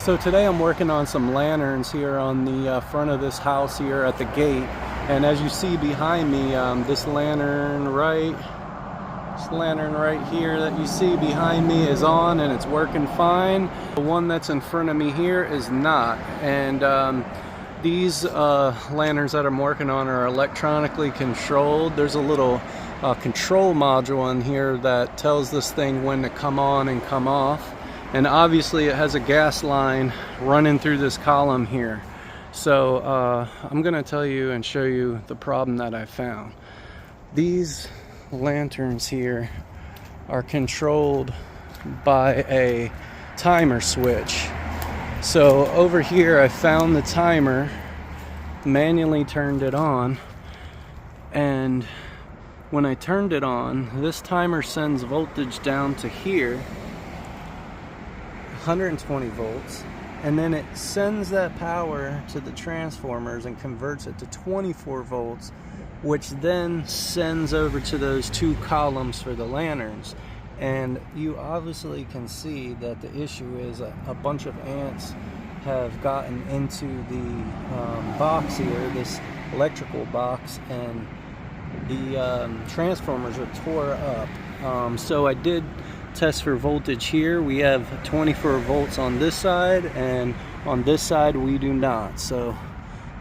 So today I'm working on some lanterns here on the front of this house here at the gate, and as you see behind me, this lantern right here that you see behind me is on and it's working fine. The one that's in front of me here is not, and these lanterns that I'm working on are electronically controlled. There's a little control module in here that tells this thing when to come on and come off. And obviously it has a gas line running through this column here. So I'm gonna tell you and show you the problem that I found. These lanterns here are controlled by a timer switch. So over here I found the timer, manually turned it on, and when I turned it on, this timer sends voltage down to here, 120 volts, and then it sends that power to the transformers and converts it to 24 volts, which then sends over to those two columns for the lanterns. And you obviously can see that the issue is a bunch of ants have gotten into the box here, this electrical box, and the transformers are tore up. So I did test for voltage here. We have 24 volts on this side, and on this side we do not. So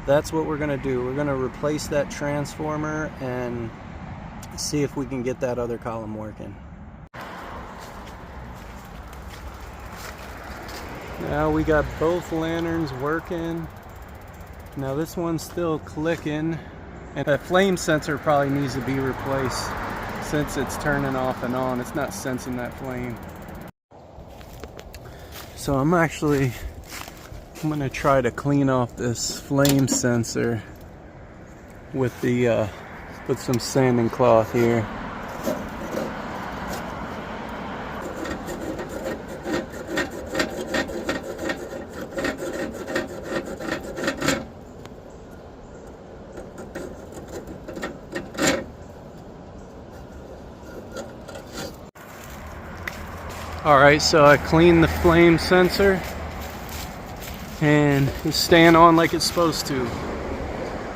that's what we're gonna do. We're gonna replace that transformer and see if we can get that other column working. Now we got both lanterns working. Now this one's still clicking, and that flame sensor probably needs to be replaced. Since it's turning off and on, it's not sensing that flame. So I'm gonna try to clean off this flame sensor with some sanding cloth here. Alright, so I cleaned the flame sensor and it's staying on like it's supposed to.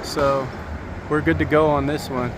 So we're good to go on this one.